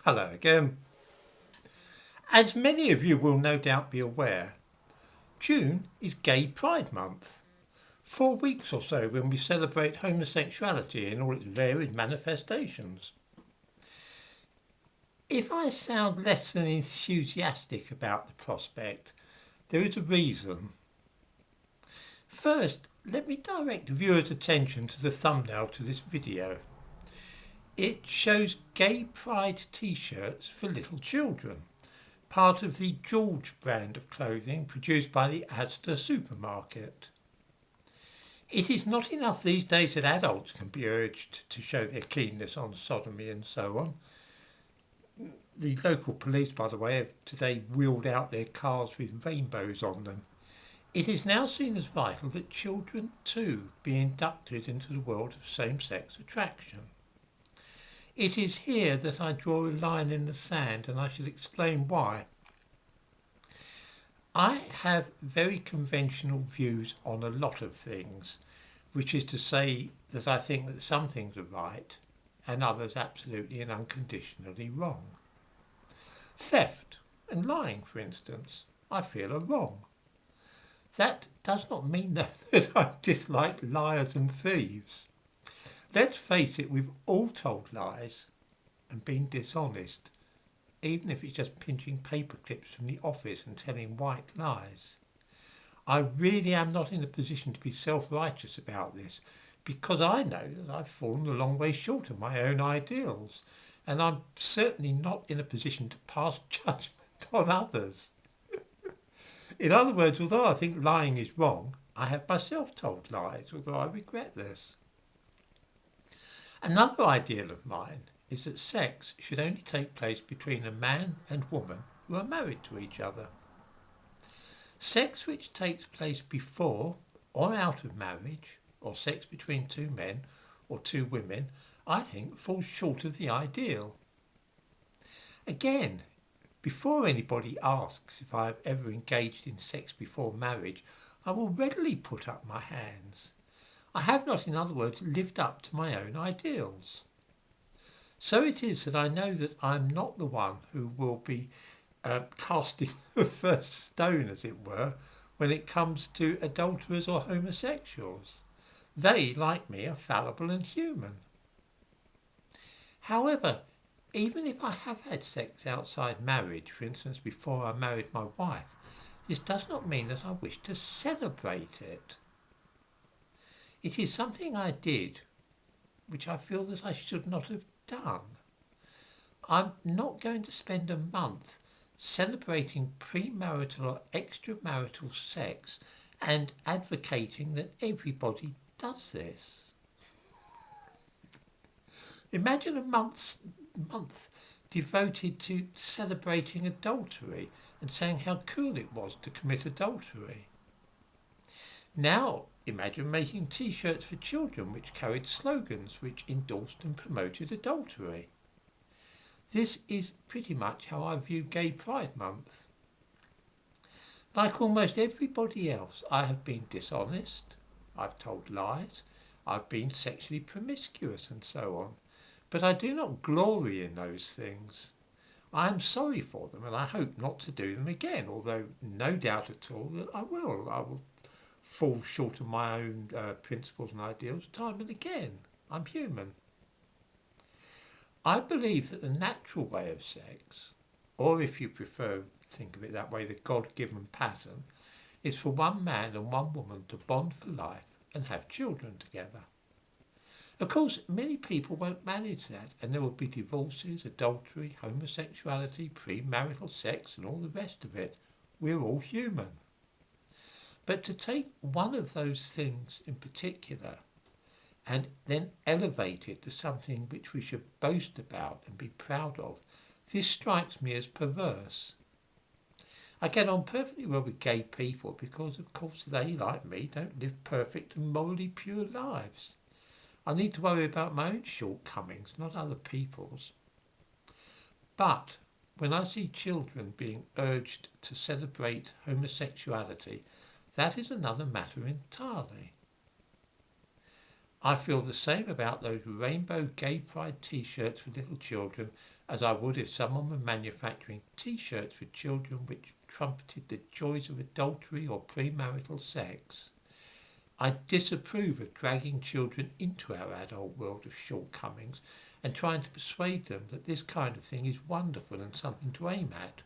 Hello again. As many of you will no doubt be aware, June is Gay Pride Month. 4 weeks or so when we celebrate homosexuality in all its varied manifestations. If I sound less than enthusiastic about the prospect, there is a reason. First, let me direct viewers' attention to the thumbnail to this video. It shows Gay Pride t-shirts for little children, part of the George brand of clothing produced by the Asda supermarket. It is not enough these days that adults can be urged to show their keenness on sodomy and so on. The local police, by the way, have today wheeled out their cars with rainbows on them. It is now seen as vital that children too be inducted into the world of same-sex attraction. It is here that I draw a line in the sand, and I shall explain why. I have very conventional views on a lot of things, which is to say that I think that some things are right and others absolutely and unconditionally wrong. Theft and lying, for instance, I feel are wrong. That does not mean that I dislike liars and thieves. Let's face it, we've all told lies and been dishonest, even if it's just pinching paper clips from the office and telling white lies. I really am not in a position to be self-righteous about this, because I know that I've fallen a long way short of my own ideals, and I'm certainly not in a position to pass judgment on others. In other words, although I think lying is wrong, I have myself told lies, although I regret this. Another ideal of mine is that sex should only take place between a man and woman who are married to each other. Sex which takes place before or out of marriage, or sex between two men or two women, I think falls short of the ideal. Again, before anybody asks if I have ever engaged in sex before marriage, I will readily put up my hands. I have not, in other words, lived up to my own ideals. So it is that I know that I am not the one who will be casting the first stone, as it were, when it comes to adulterers or homosexuals. They, like me, are fallible and human. However, even if I have had sex outside marriage, for instance before I married my wife, this does not mean that I wish to celebrate it. It is something I did which I feel that I should not have done. I'm not going to spend a month celebrating premarital or extramarital sex and advocating that everybody does this. Imagine a month devoted to celebrating adultery and saying how cool it was to commit adultery. Now imagine making t-shirts for children which carried slogans which endorsed and promoted adultery. This is pretty much how I view Gay Pride Month. Like almost everybody else, I have been dishonest, I've told lies, I've been sexually promiscuous and so on. But I do not glory in those things. I am sorry for them and I hope not to do them again, although no doubt at all that I will. I will fall short of my own principles and ideals time and again. I'm human. I believe that the natural way of sex, or if you prefer, think of it that way, the God-given pattern, is for one man and one woman to bond for life and have children together. Of course, many people won't manage that, and there will be divorces, adultery, homosexuality, premarital sex, and all the rest of it. We're all human. But to take one of those things in particular and then elevate it to something which we should boast about and be proud of, this strikes me as perverse. I get on perfectly well with gay people because, of course, they, like me, don't live perfect and morally pure lives. I need to worry about my own shortcomings, not other people's. But when I see children being urged to celebrate homosexuality, that is another matter entirely. I feel the same about those rainbow gay pride t-shirts for little children as I would if someone were manufacturing t-shirts for children which trumpeted the joys of adultery or premarital sex. I disapprove of dragging children into our adult world of shortcomings and trying to persuade them that this kind of thing is wonderful and something to aim at,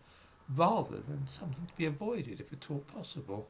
rather than something to be avoided if at all possible.